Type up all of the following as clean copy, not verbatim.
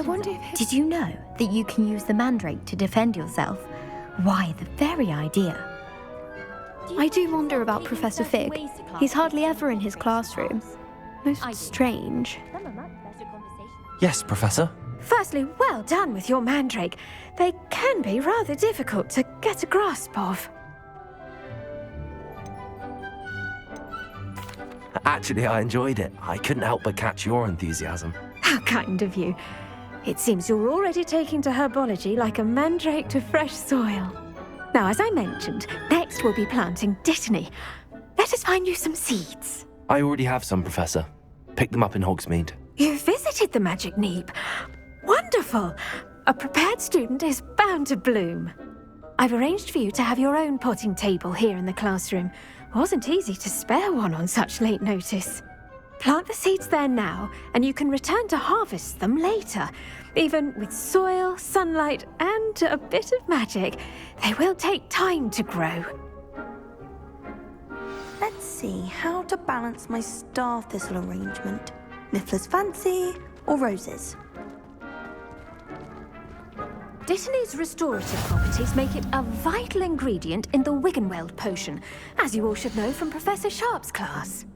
wonder if... Did you know that you can use the mandrake to defend yourself? Why, the very idea. I do wonder about Professor Fig. He's hardly ever in his classroom. Most strange. Yes, Professor. Firstly, well done with your mandrake. They can be rather difficult to get a grasp of. Actually, I enjoyed it. I couldn't help but catch your enthusiasm. How kind of you. It seems you're already taking to herbology like a mandrake to fresh soil. Now, as I mentioned, next we'll be planting dittany. Let us find you some seeds. I already have some, Professor. Picked them up in Hogsmeade. You visited the Magic Neep. Wonderful! A prepared student is bound to bloom. I've arranged for you to have your own potting table here in the classroom. Wasn't easy to spare one on such late notice. Plant the seeds there now, and you can return to harvest them later. Even with soil, sunlight, and a bit of magic, they will take time to grow. Let's see how to balance my star thistle arrangement. Niffler's fancy or roses? Dittany's restorative properties make it a vital ingredient in the Wiggenweld potion, as you all should know from Professor Sharp's class.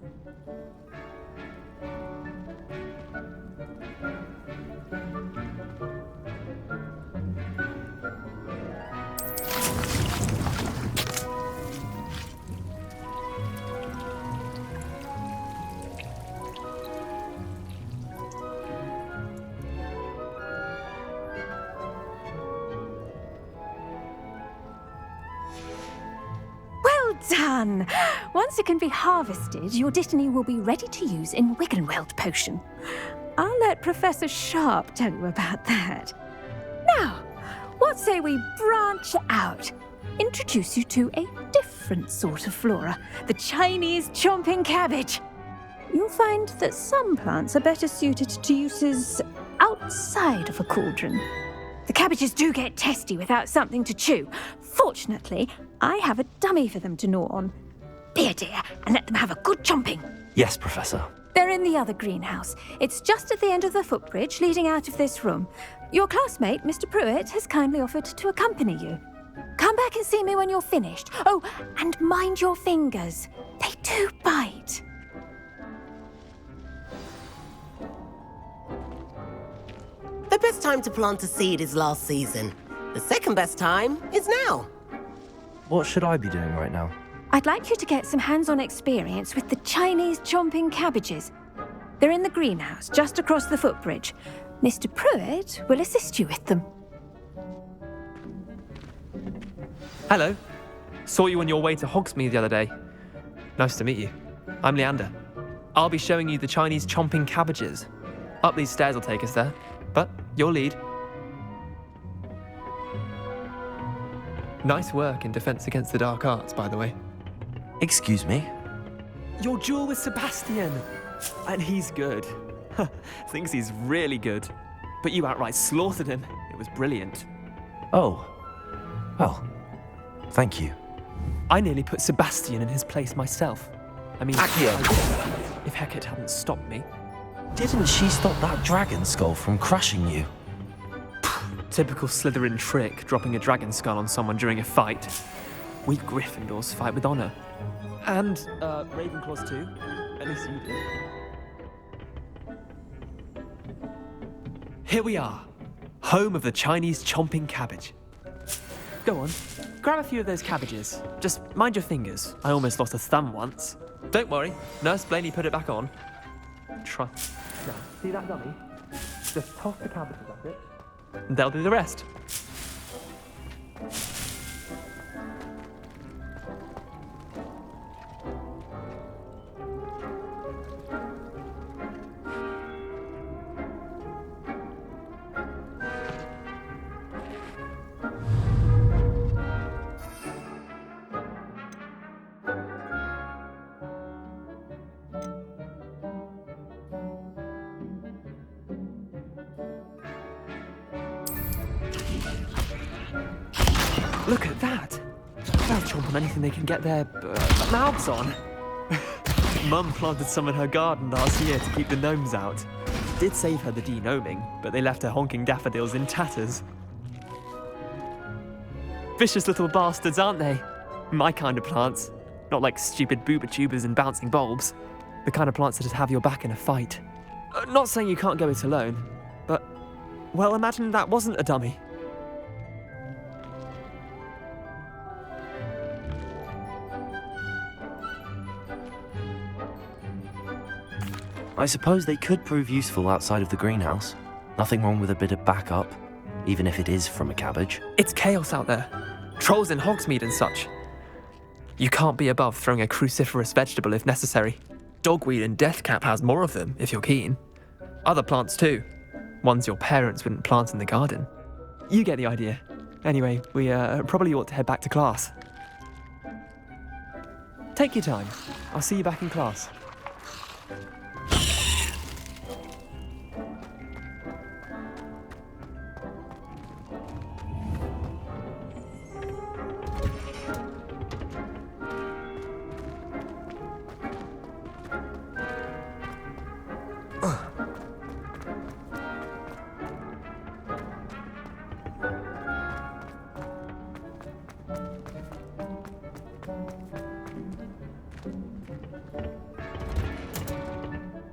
Done! Once it can be harvested, your dittany will be ready to use in Wiggenweld potion. I'll let Professor Sharp tell you about that. Now, what say we branch out? Introduce you to a different sort of flora, the Chinese chomping cabbage. You'll find that some plants are better suited to uses outside of a cauldron. The cabbages do get testy without something to chew. Fortunately, I have a dummy for them to gnaw on. Be a dear and let them have a good chomping. Yes, Professor. They're in the other greenhouse. It's just at the end of the footbridge leading out of this room. Your classmate, Mr. Pruitt, has kindly offered to accompany you. Come back and see me when you're finished. Oh, and mind your fingers. They do bite. The best time to plant a seed is last season. The second best time is now. What should I be doing right now? I'd like you to get some hands-on experience with the Chinese chomping cabbages. They're in the greenhouse, just across the footbridge. Mr. Pruitt will assist you with them. Hello. Saw you on your way to Hogsmeade the other day. Nice to meet you. I'm Leander. I'll be showing you the Chinese chomping cabbages. Up these stairs will take us there, but your lead. Nice work in Defense Against the Dark Arts, by the way. Excuse me? Your duel with Sebastian! And he's good. Thinks he's really good. But you outright slaughtered him. It was brilliant. Oh. Well, thank you. I nearly put Sebastian in his place myself. I mean, Accio! if Hecate hadn't stopped me. Didn't she stop that dragon skull from crushing you? Typical Slytherin trick, dropping a dragon skull on someone during a fight. We Gryffindors fight with honor. And, Ravenclaws too. At least you did. Here we are, home of the Chinese chomping cabbage. Go on, grab a few of those cabbages. Just mind your fingers. I almost lost a thumb once. Don't worry, Nurse Blaney put it back on. Trust. Now, see that dummy? Just toss the cabbages at it. They'll do the rest. Look at that! They'll chomp on anything they can get their mouths on. Mum planted some in her garden last year to keep the gnomes out. did save her the denoming, but they left her honking daffodils in tatters. Vicious little bastards, aren't they? My kind of plants. Not like stupid booba tubers and bouncing bulbs. The kind of plants that'd have your back in a fight. Not saying you can't go it alone, but, well, imagine that wasn't a dummy. I suppose they could prove useful outside of the greenhouse. Nothing wrong with a bit of backup, even if it is from a cabbage. It's chaos out there. Trolls in Hogsmeade and such. You can't be above throwing a cruciferous vegetable if necessary. Dogweed and deathcap has more of them, if you're keen. Other plants too. Ones your parents wouldn't plant in the garden. You get the idea. Anyway, we probably ought to head back to class. Take your time. I'll see you back in class.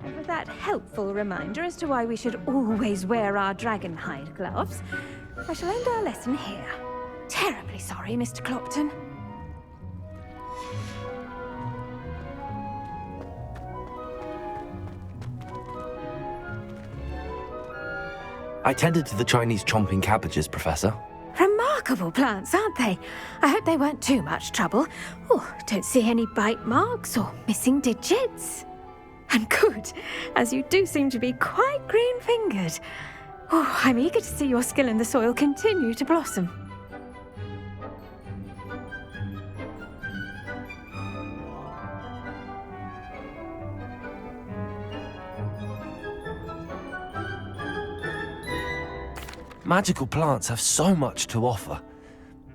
For that helpful reminder as to why we should always wear our dragon hide gloves, I shall end our lesson here. Terribly sorry, Mr. Clopton. I tended to the Chinese chomping cabbages, Professor. Remarkable plants, aren't they? I hope they weren't too much trouble. Oh, don't see any bite marks or missing digits. And good, as you do seem to be quite green-fingered. Oh, I'm eager to see your skill in the soil continue to blossom. Magical plants have so much to offer.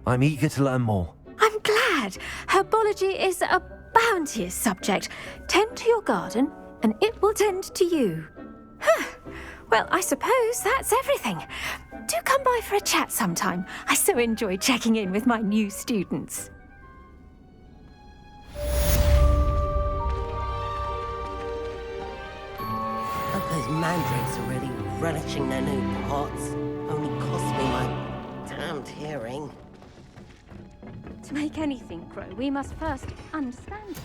I'm eager to learn more. I'm glad. Herbology is a bounteous subject. Tend to your garden, and it will tend to you. Huh. Well, I suppose that's everything. Do come by for a chat sometime. I so enjoy checking in with my new students. Hope those mandrakes are really relishing their new pots. Only cost me my damned hearing. To make anything grow, we must first understand it.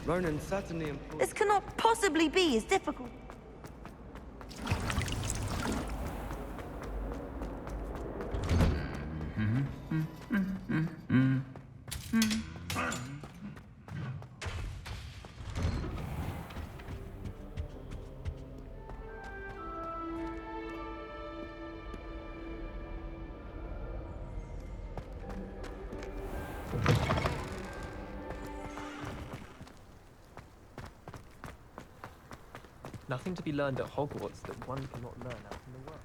Ronan certainly employed... This cannot possibly be as difficult. Nothing to be learned at Hogwarts that one cannot learn out in the world.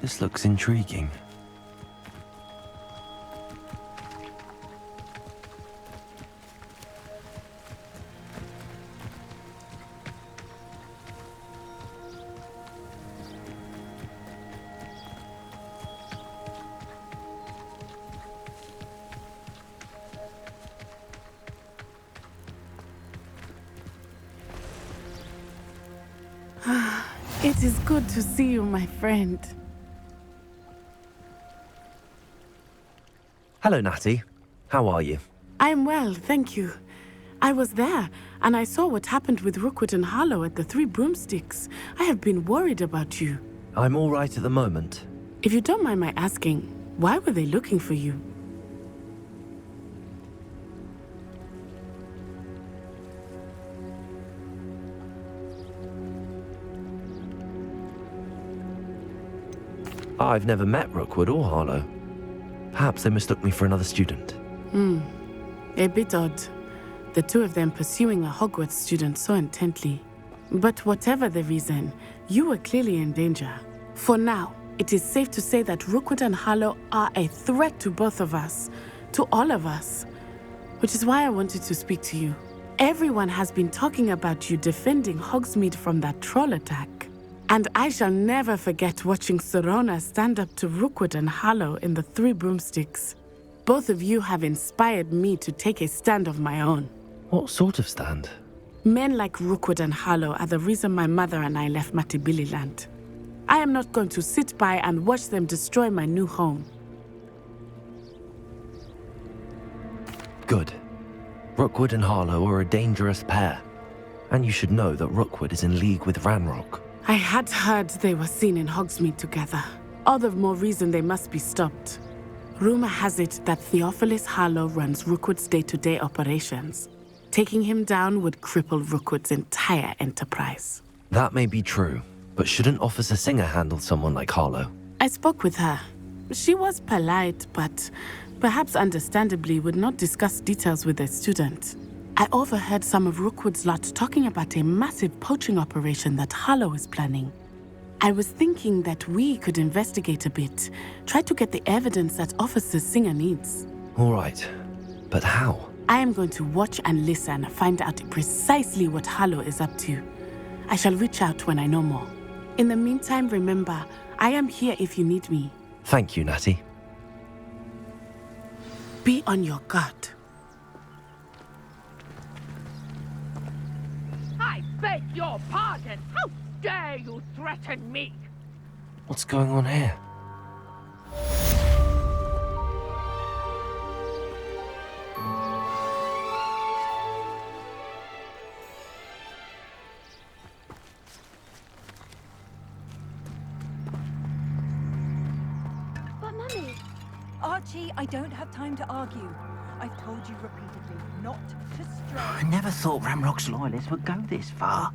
This looks intriguing. It is good to see you, my friend. Hello, Natty. How are you? I'm well, thank you. I was there, and I saw what happened with Rookwood and Harlow at the Three Broomsticks. I have been worried about you. I'm all right at the moment. If you don't mind my asking, why were they looking for you? I've never met Rookwood or Harlow. Perhaps they mistook me for another student. A bit odd. The two of them pursuing a Hogwarts student so intently. But whatever the reason, you were clearly in danger. For now, it is safe to say that Rookwood and Harlow are a threat to both of us, to all of us. Which is why I wanted to speak to you. Everyone has been talking about you defending Hogsmeade from that troll attack. And I shall never forget watching Serona stand up to Rookwood and Harlow in the Three Broomsticks. Both of you have inspired me to take a stand of my own. What sort of stand? Men like Rookwood and Harlow are the reason my mother and I left Matabeleland. I am not going to sit by and watch them destroy my new home. Good. Rookwood and Harlow are a dangerous pair. And you should know that Rookwood is in league with Ranrock. I had heard they were seen in Hogsmeade together. All the more reason they must be stopped. Rumor has it that Theophilus Harlow runs Rookwood's day-to-day operations. Taking him down would cripple Rookwood's entire enterprise. That may be true, but shouldn't Officer Singer handle someone like Harlow? I spoke with her. She was polite, but perhaps understandably would not discuss details with a student. I overheard some of Rookwood's lot talking about a massive poaching operation that Harlow is planning. I was thinking that we could investigate a bit, try to get the evidence that Officer Singer needs. All right, but how? I am going to watch and listen, find out precisely what Harlow is up to. I shall reach out when I know more. In the meantime, remember, I am here if you need me. Thank you, Natty. Be on your guard. I beg your pardon! How dare you threaten me? What's going on here? But Mummy... Archie, I don't have time to argue. I've told you repeatedly not to stray. I never thought Ramrock's loyalists would go this far.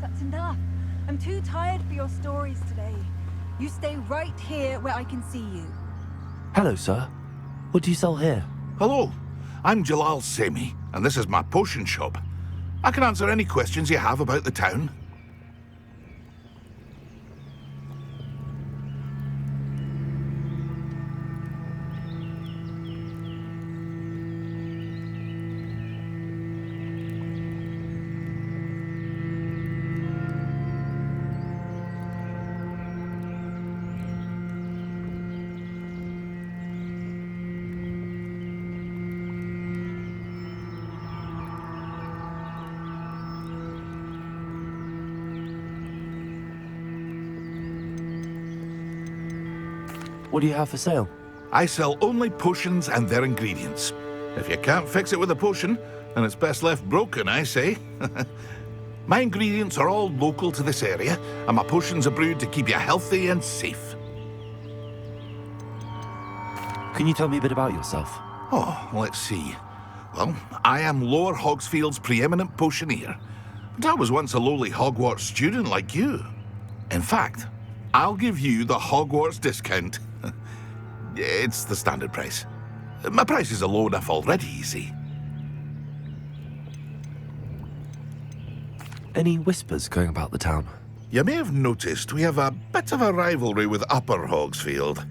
That's enough. I'm too tired for your stories today. You stay right here where I can see you. Hello, sir. What do you sell here? Hello, I'm Jalal Semi, and this is my potion shop. I can answer any questions you have about the town. What do you have for sale? I sell only potions and their ingredients. If you can't fix it with a potion, then it's best left broken, I say. My ingredients are all local to this area, and my potions are brewed to keep you healthy and safe. Can you tell me a bit about yourself? Oh, let's see. Well, I am Lower Hogsfield's preeminent potioneer, but I was once a lowly Hogwarts student like you. In fact, I'll give you the Hogwarts discount. It's the standard price. My prices are low enough already, you see. Any whispers going about the town? You may have noticed we have a bit of a rivalry with Upper Hogsfield.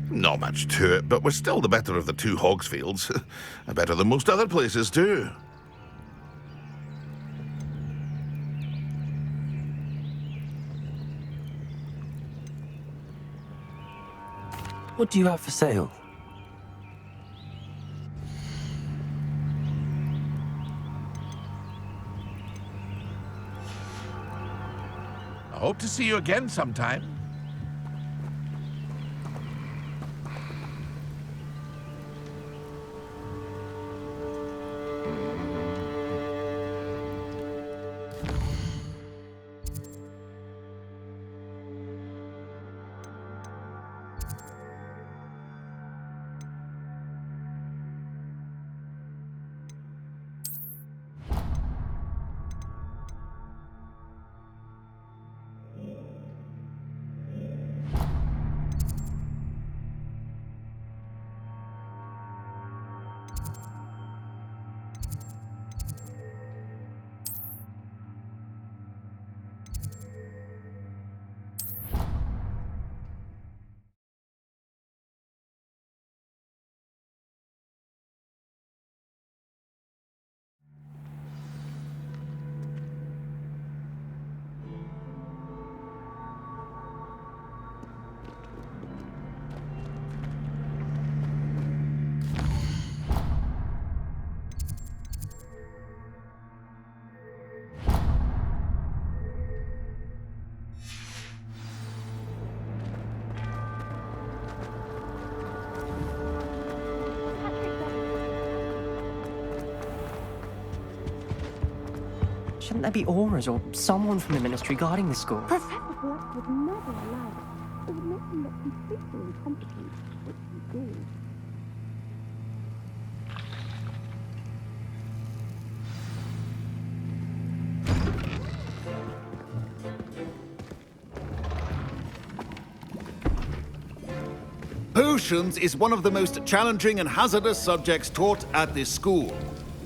Not much to it, but we're still the better of the two Hogsfields. Better than most other places, too. What do you have for sale? I hope to see you again sometime. Shouldn't there be auras or someone from the ministry guarding the school? Professor Fawkes would never allow it. It would make him look completely incompetent, which he did. Potions is one of the most challenging and hazardous subjects taught at this school.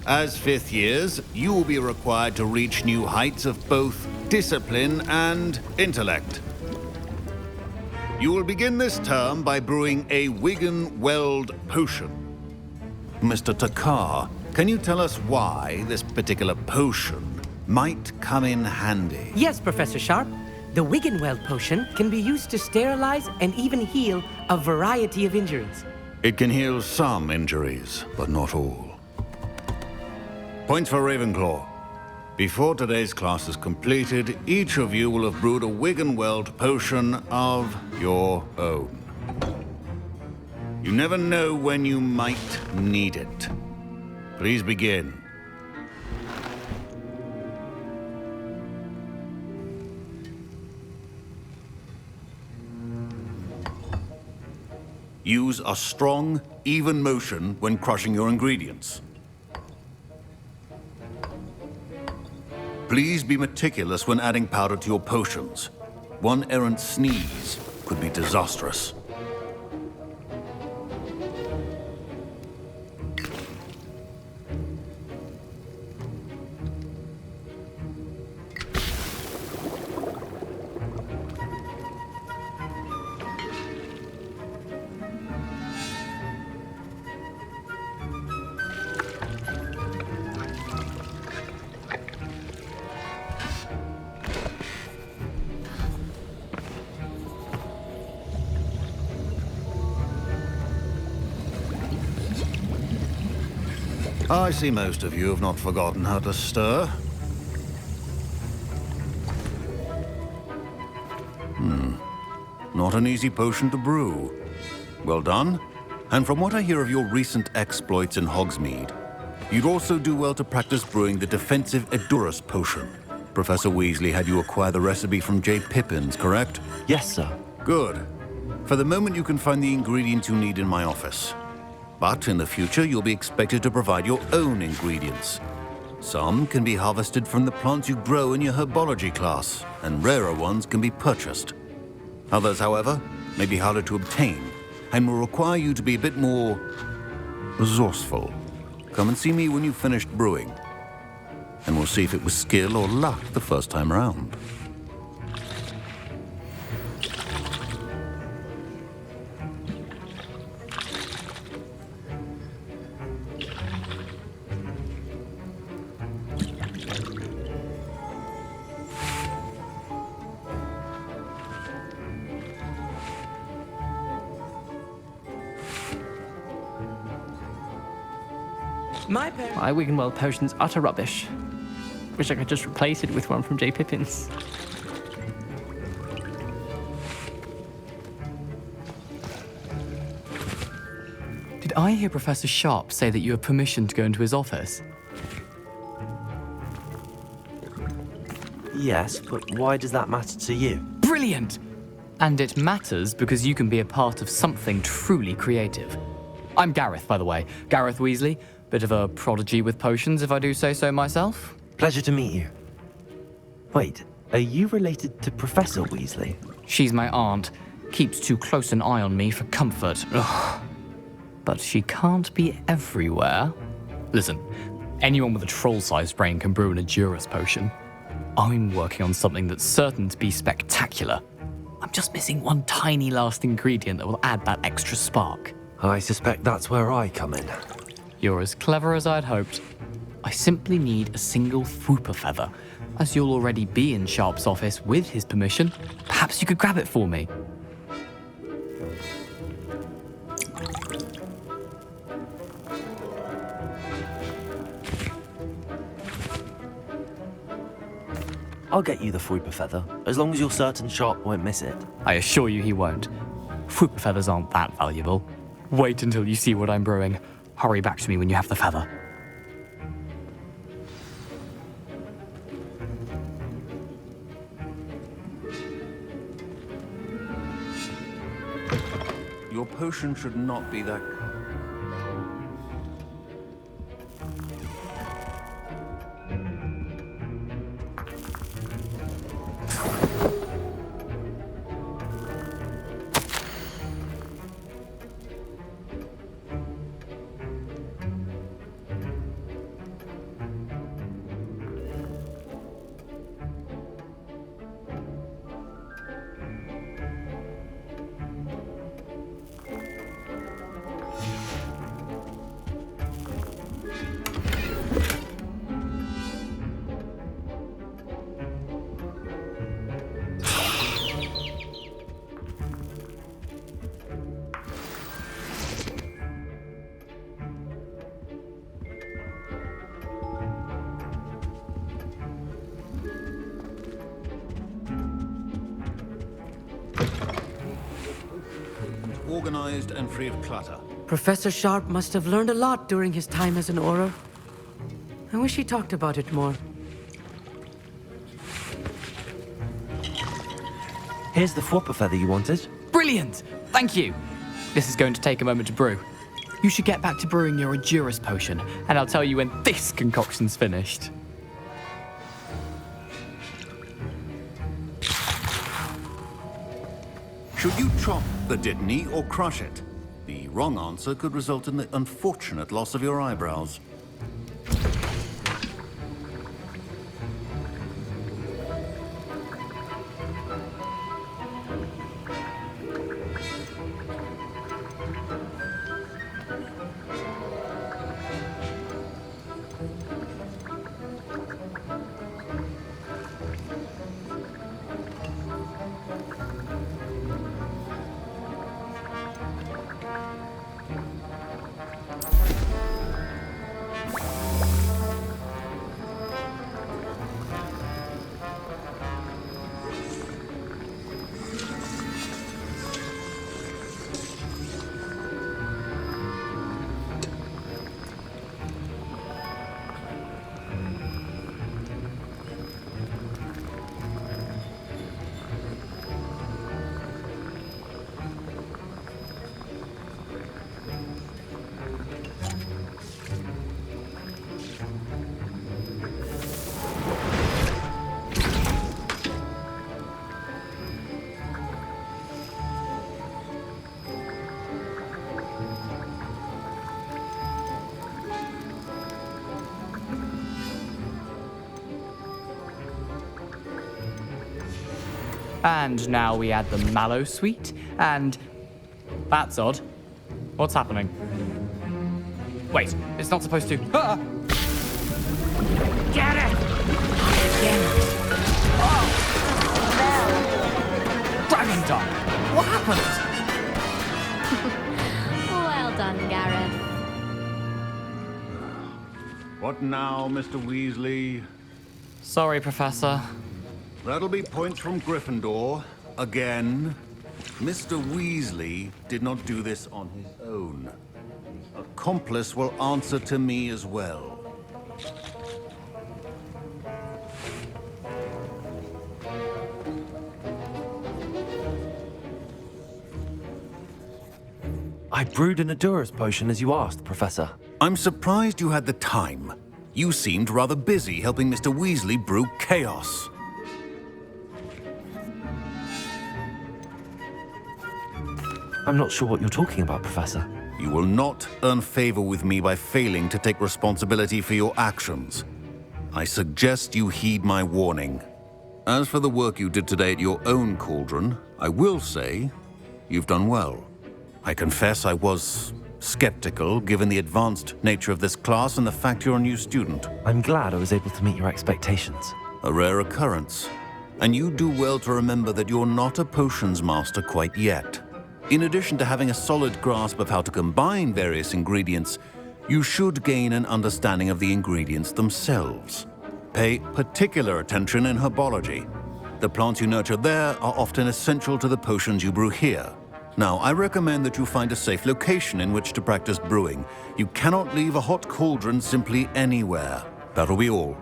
As fifth years, you will be required to reach new heights of both discipline and intellect. You will begin this term by brewing a Wiggenweld potion. Mr. Takar, can you tell us why this particular potion might come in handy? Yes, Professor Sharp. The Wiggenweld potion can be used to sterilize and even heal a variety of injuries. It can heal some injuries, but not all. Points for Ravenclaw. Before today's class is completed, each of you will have brewed a Wiggenweld potion of your own. You never know when you might need it. Please begin. Use a strong, even motion when crushing your ingredients. Please be meticulous when adding powder to your potions. One errant sneeze could be disastrous. I see most of you have not forgotten how to stir. Not an easy potion to brew. Well done. And from what I hear of your recent exploits in Hogsmeade, you'd also do well to practice brewing the defensive Edurus potion. Professor Weasley had you acquire the recipe from J. Pippin's, correct? Yes, sir. Good. For the moment, you can find the ingredients you need in my office. But in the future, you'll be expected to provide your own ingredients. Some can be harvested from the plants you grow in your herbology class, and rarer ones can be purchased. Others, however, may be harder to obtain, and will require you to be a bit more resourceful. Come and see me when you've finished brewing, and we'll see if it was skill or luck the first time around. My Wiggenweld potion's utter rubbish. Wish I could just replace it with one from J. Pippin's. Did I hear Professor Sharp say that you have permission to go into his office? Yes, but why does that matter to you? Brilliant! And it matters because you can be a part of something truly creative. I'm Gareth, by the way. Gareth Weasley. Bit of a prodigy with potions, if I do say so myself. Pleasure to meet you. Wait, are you related to Professor Weasley? She's my aunt. Keeps too close an eye on me for comfort. Ugh. But she can't be everywhere. Listen, anyone with a troll-sized brain can brew an Edurus potion. I'm working on something that's certain to be spectacular. I'm just missing one tiny last ingredient that will add that extra spark. I suspect that's where I come in. You're as clever as I'd hoped. I simply need a single Fwooper feather. As you'll already be in Sharp's office with his permission, perhaps you could grab it for me. I'll get you the Fwooper feather, as long as you're certain Sharp won't miss it. I assure you he won't. Fwooper feathers aren't that valuable. Wait until you see what I'm brewing. Hurry back to me when you have the feather. Your potion should not be that... organized and free of clutter. Professor Sharp must have learned a lot during his time as an Auror. I wish he talked about it more. Here's the Fwooper feather you wanted. Brilliant! Thank you! This is going to take a moment to brew. You should get back to brewing your Edurus potion, and I'll tell you when this concoction's finished. Should you chop the dittany or crush it? The wrong answer could result in the unfortunate loss of your eyebrows. And now we add the mallow sweet, and... That's odd. What's happening? Wait, it's not supposed to... Ah! Get it! Dragon Dog! What happened? Well done, Gareth. What now, Mr. Weasley? Sorry, Professor. That'll be points from Gryffindor. Again. Mr. Weasley did not do this on his own. Accomplice will answer to me as well. I brewed an Adurus potion as you asked, Professor. I'm surprised you had the time. You seemed rather busy helping Mr. Weasley brew chaos. I'm not sure what you're talking about, Professor. You will not earn favor with me by failing to take responsibility for your actions. I suggest you heed my warning. As for the work you did today at your own cauldron, I will say you've done well. I confess I was skeptical, given the advanced nature of this class and the fact you're a new student. I'm glad I was able to meet your expectations. A rare occurrence. And you do well to remember that you're not a potions master quite yet. In addition to having a solid grasp of how to combine various ingredients, you should gain an understanding of the ingredients themselves. Pay particular attention in herbology. The plants you nurture there are often essential to the potions you brew here. Now, I recommend that you find a safe location in which to practice brewing. You cannot leave a hot cauldron simply anywhere. That'll be all.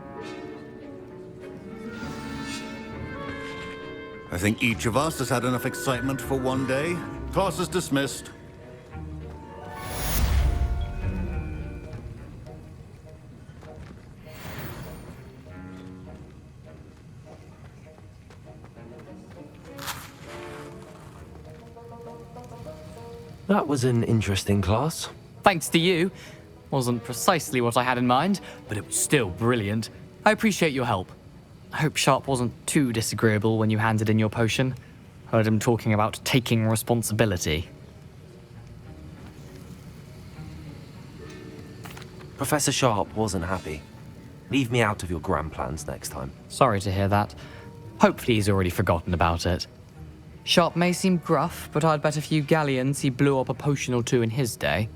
I think each of us has had enough excitement for one day. Class is dismissed. That was an interesting class. Thanks to you. Wasn't precisely what I had in mind, but it was still brilliant. I appreciate your help. I hope Sharp wasn't too disagreeable when you handed in your potion. Heard him talking about taking responsibility. Professor Sharp wasn't happy. Leave me out of your grand plans next time. Sorry to hear that. Hopefully he's already forgotten about it. Sharp may seem gruff, but I'd bet a few galleons he blew up a potion or two in his day.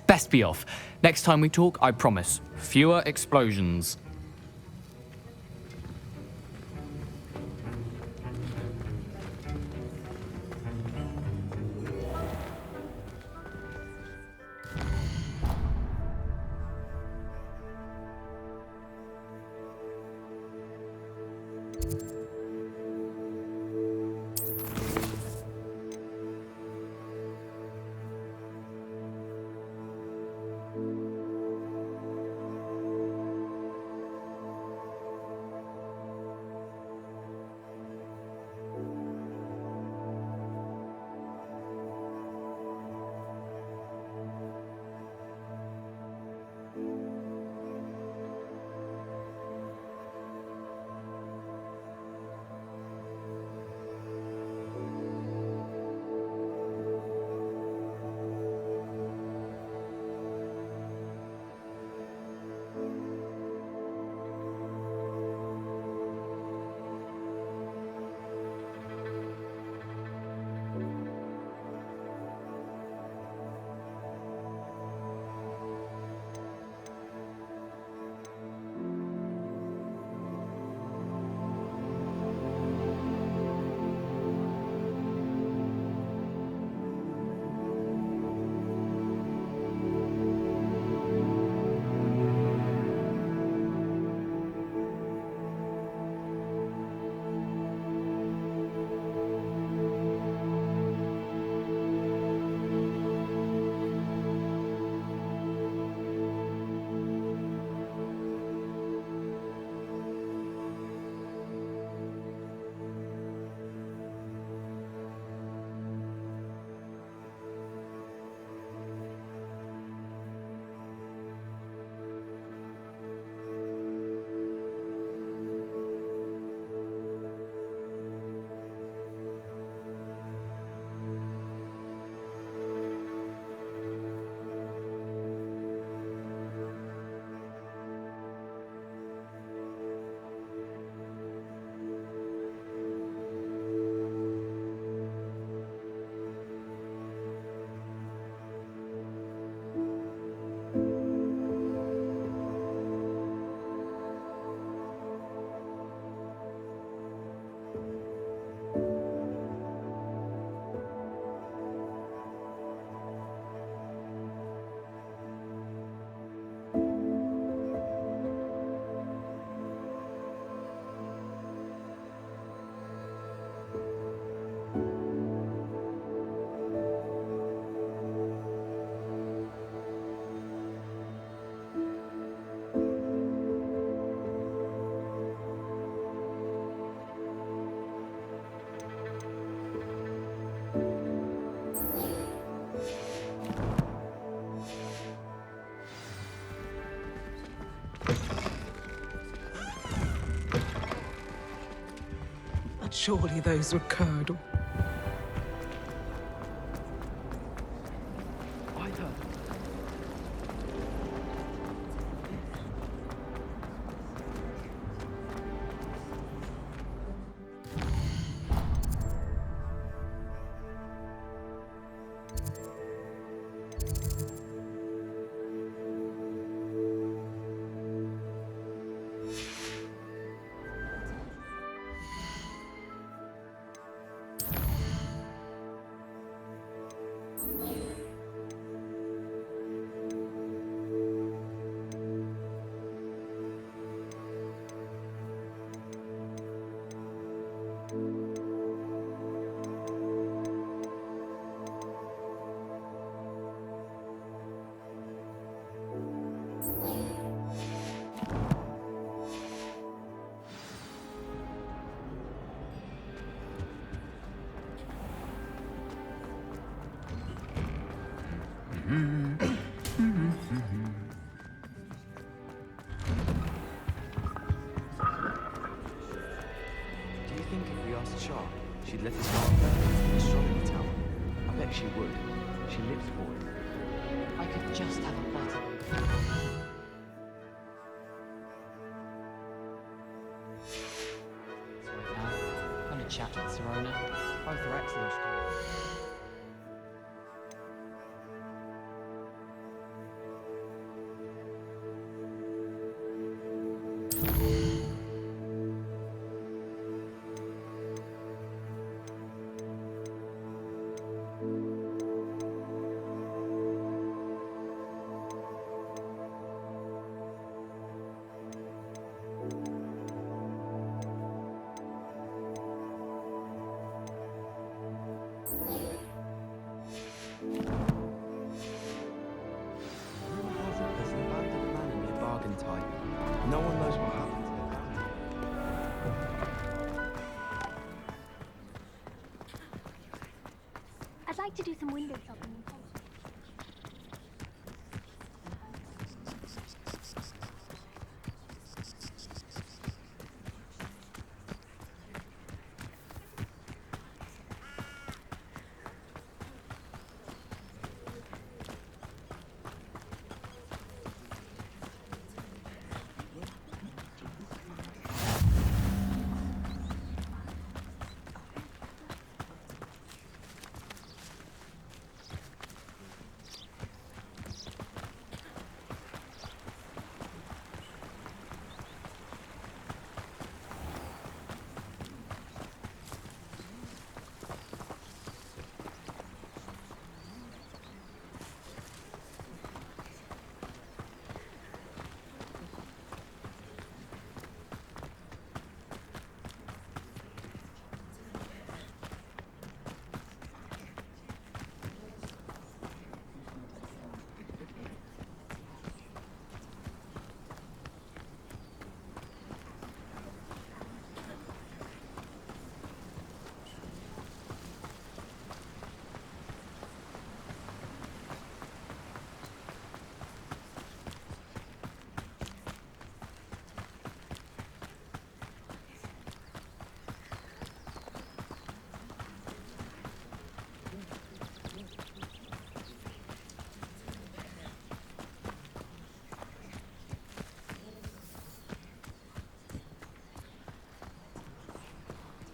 Best be off. Next time we talk, I promise, fewer explosions. Surely those were curdle. Do you think if we asked Sharp, she'd let us go up there in the astronomy tower? I bet she would. She lives for it. I could just have a bite of it. Right now, I'm gonna chat with Serona. Both are excellent students. There's an abandoned manor near Bargentine. No one knows what happened to the family. I'd like to do some window shopping.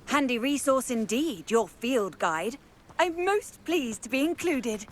Handy resource indeed, your field guide. I'm most pleased to be included.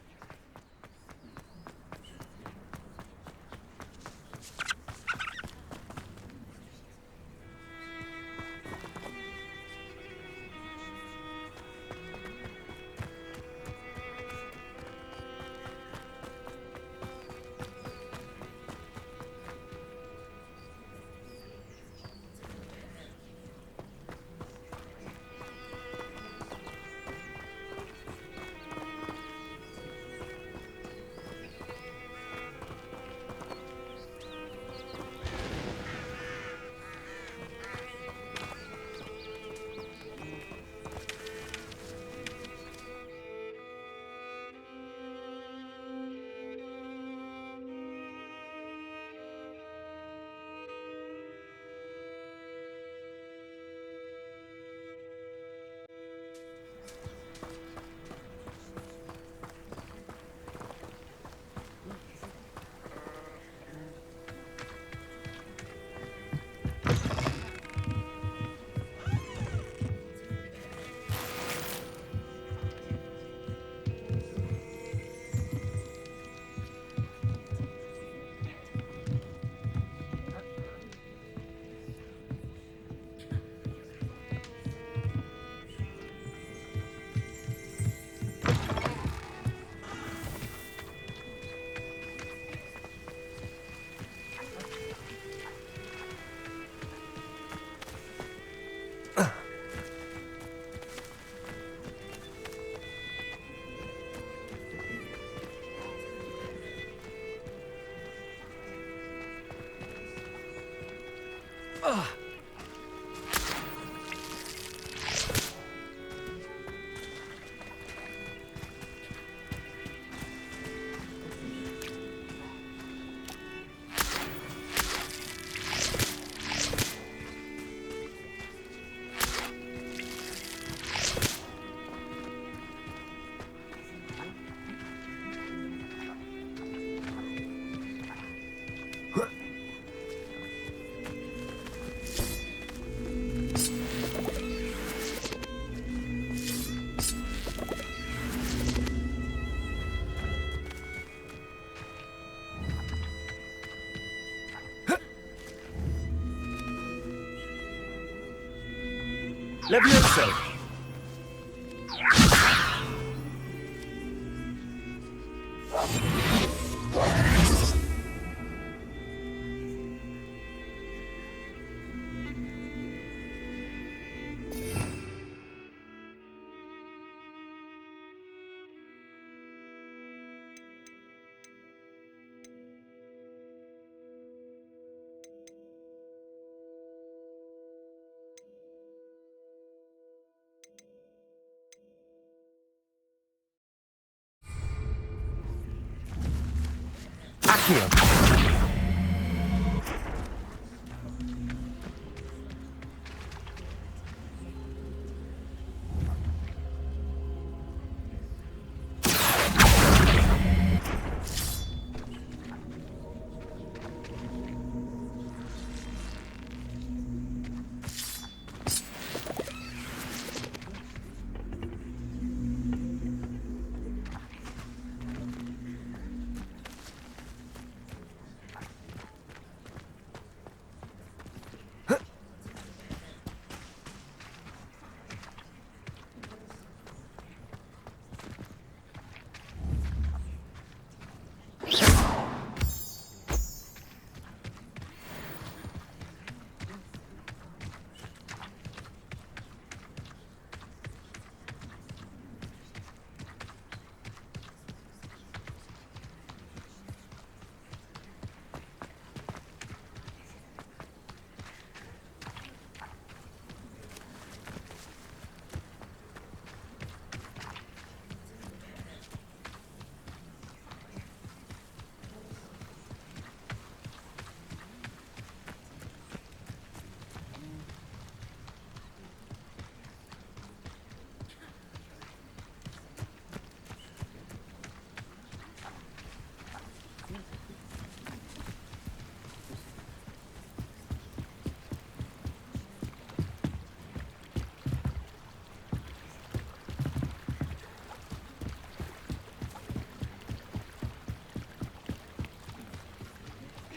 Levioso!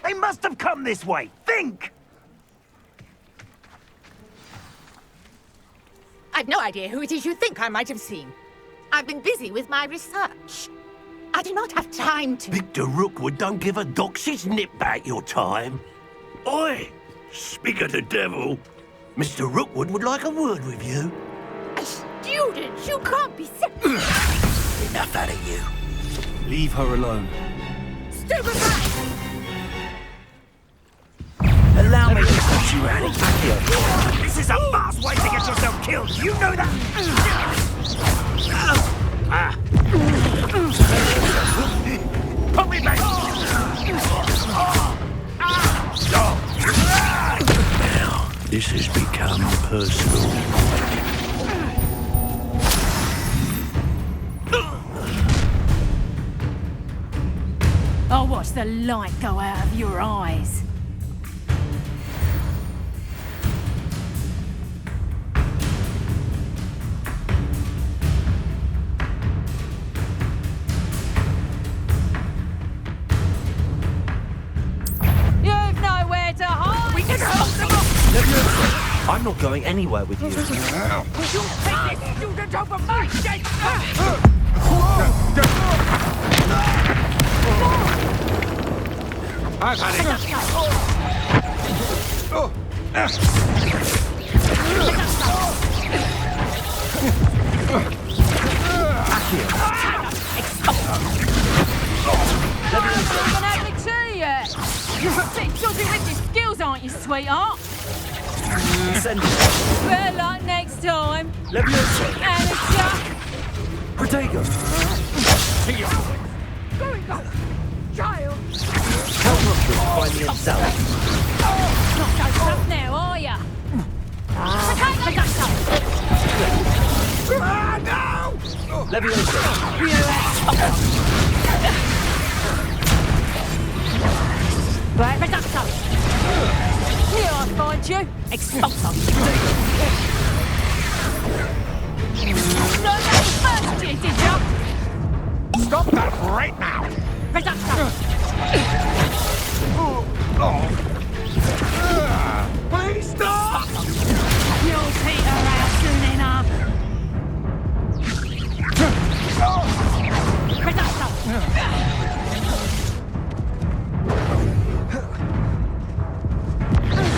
They must have come this way. Think! I've no idea who it is you think I might have seen. I've been busy with my research. I do not have time to... Victor Rookwood don't give a doxy's nip back your time. Oi! Speak of the devil. Mr. Rookwood would like a word with you. A student? You can't be serious. Enough out of you. Leave her alone. Stupefy! Allow me to teach you how to kill. This is a fast way to get yourself killed. You know that? Put me back! Now, this has become personal. I'll watch the light go out of your eyes. You've nowhere to hide! We can hold them up! I'm not going anywhere with you. You take this student over my dead I've had You haven't had any tea yet! You're a bit dodgy with your skills, aren't you, sweetheart? Ascend! Better luck next time. Leviosa! Amateur. Protego! Going up. Child. Tell Rookwood to find me himself. Not so tough now, are ya? No! Leviosa! Right, Reducto. Here I find you. Expulso. No, first you, did ya? Stop that right now! Reducto. Please stop! You'll peter out soon enough. Reducto.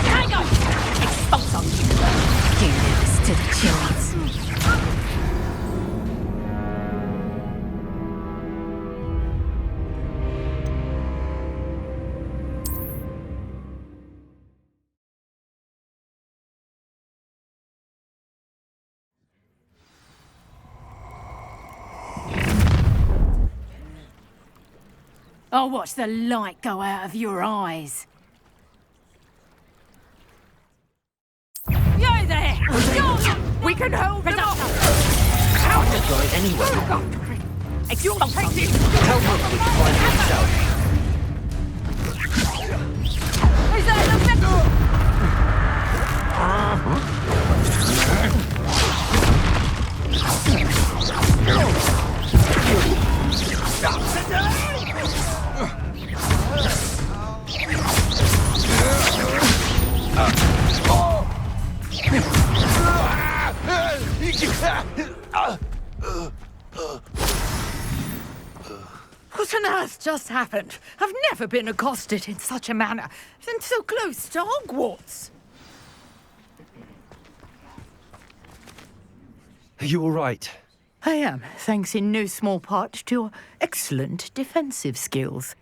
Tango. Expulso. You lose to the chills. I'll watch the light go out of your eyes. You there! We can hold them off! I could go anywhere. You'll take this! Tell Rookwood to find me himself. Is that the What on earth just happened? I've never been accosted in such a manner, and so close to Hogwarts. Are you all right? I am, thanks in no small part to your excellent defensive skills.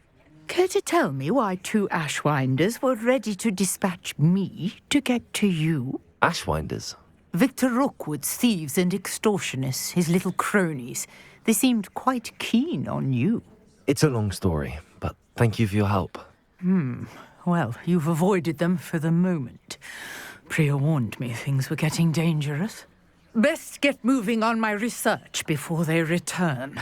Care to tell me why two Ashwinders were ready to dispatch me to get to you? Ashwinders? Victor Rookwood's thieves and extortionists, his little cronies. They seemed quite keen on you. It's a long story, but thank you for your help. Well, you've avoided them for the moment. Priya warned me things were getting dangerous. Best get moving on my research before they return.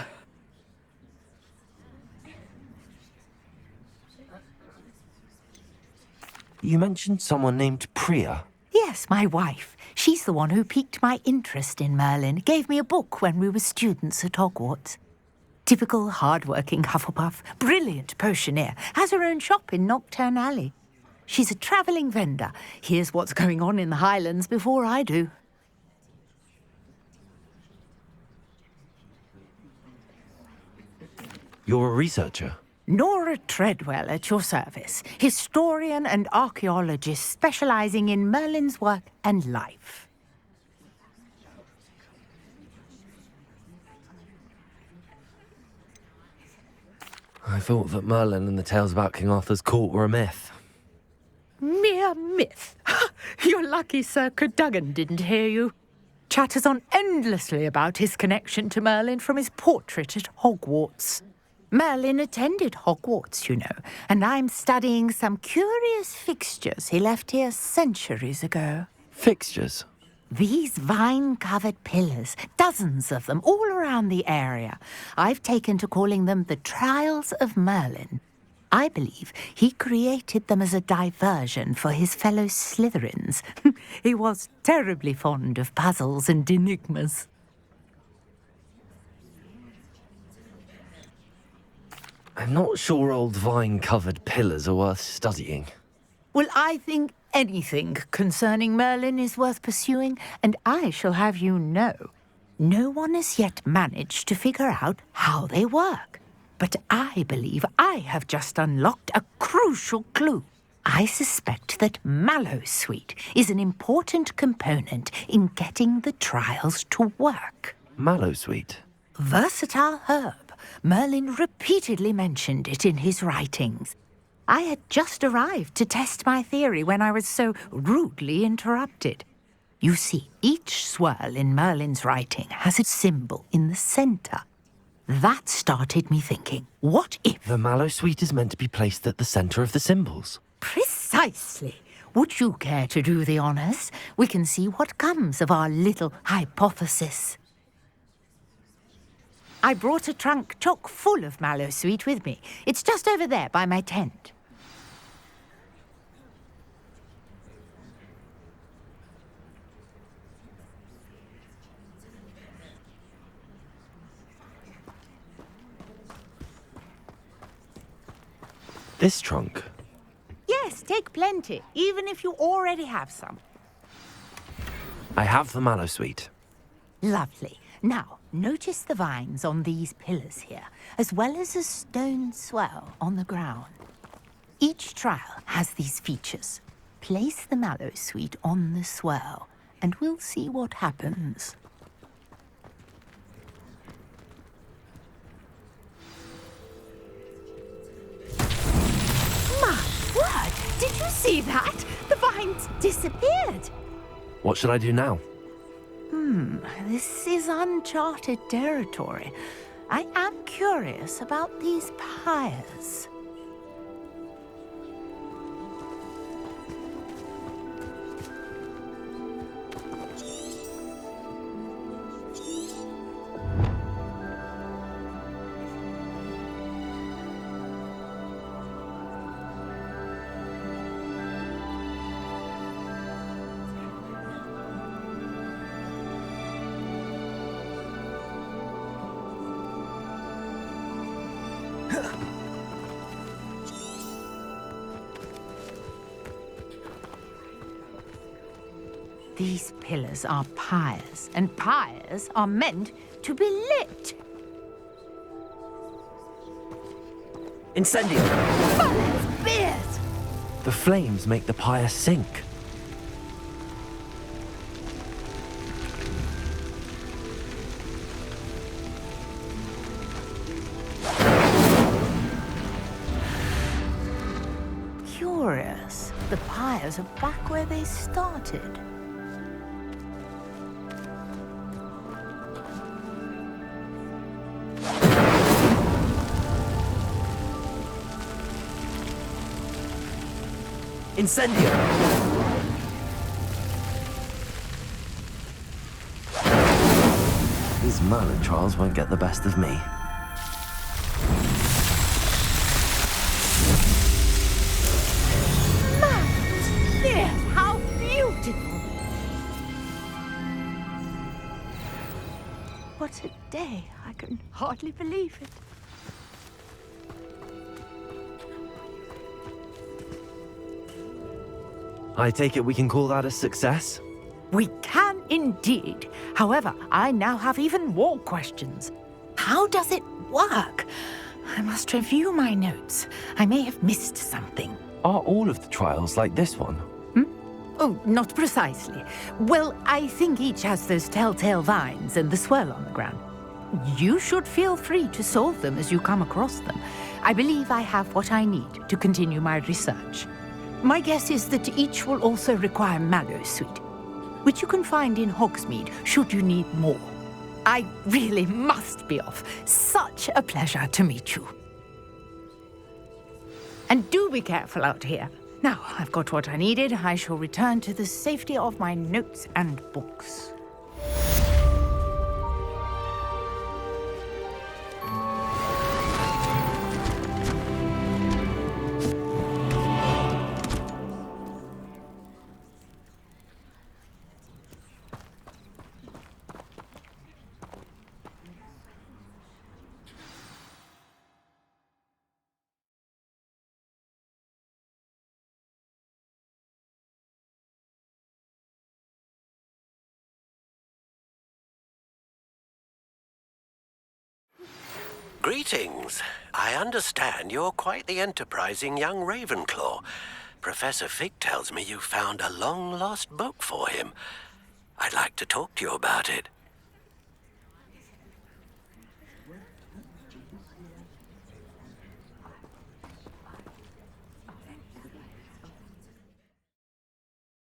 You mentioned someone named Priya. Yes, my wife. She's the one who piqued my interest in Merlin. Gave me a book when we were students at Hogwarts. Typical hard-working Hufflepuff, brilliant potioneer, has her own shop in Nocturne Alley. She's a travelling vendor. Hears what's going on in the Highlands before I do. You're a researcher? Nora Treadwell at your service, historian and archaeologist specialising in Merlin's work and life. I thought that Merlin and the tales about King Arthur's court were a myth. Mere myth. You're lucky Sir Cadogan didn't hear you. Chatters on endlessly about his connection to Merlin from his portrait at Hogwarts. Merlin attended Hogwarts, you know, and I'm studying some curious fixtures he left here centuries ago. Fixtures? These vine-covered pillars, dozens of them, all around the area. I've taken to calling them the Trials of Merlin. I believe he created them as a diversion for his fellow Slytherins. He was terribly fond of puzzles and enigmas. I'm not sure old vine-covered pillars are worth studying. Well, I think anything concerning Merlin is worth pursuing, and I shall have you know, no one has yet managed to figure out how they work. But I believe I have just unlocked a crucial clue. I suspect that Mallowsweet is an important component in getting the trials to work. Mallowsweet? Versatile herb. Merlin repeatedly mentioned it in his writings. I had just arrived to test my theory when I was so rudely interrupted. You see, each swirl in Merlin's writing has a symbol in the center. That started me thinking, what if... The mallow sweet is meant to be placed at the center of the symbols. Precisely. Would you care to do the honors? We can see what comes of our little hypothesis. I brought a trunk chock full of mallow sweet with me. It's just over there by my tent. This trunk? Yes, take plenty, even if you already have some. I have the mallow sweet. Lovely. Now, notice the vines on these pillars here, as well as a stone swell on the ground. Each trial has these features. Place the mallow sweet on the swell, and we'll see what happens. Word! Did you see that? The vines disappeared. What should I do now? This is uncharted territory. I am curious about these pyres. These pillars are pyres, and pyres are meant to be lit. Incendio! Merlin's beard! The flames make the pyre sink. Curious. The pyres are back where they started. Incendio! These Merlin trials won't get the best of me. Yes, how beautiful! What a day. I can hardly believe it. I take it we can call that a success? We can indeed. However, I now have even more questions. How does it work? I must review my notes. I may have missed something. Are all of the trials like this one? Oh, not precisely. Well, I think each has those telltale vines and the swirl on the ground. You should feel free to solve them as you come across them. I believe I have what I need to continue my research. My guess is that each will also require mallow sweet, which you can find in Hogsmeade should you need more. I really must be off. Such a pleasure to meet you. And do be careful out here. Now, I've got what I needed. I shall return to the safety of my notes and books. Greetings. I understand you're quite the enterprising young Ravenclaw. Professor Fig tells me you found a long-lost book for him. I'd like to talk to you about it.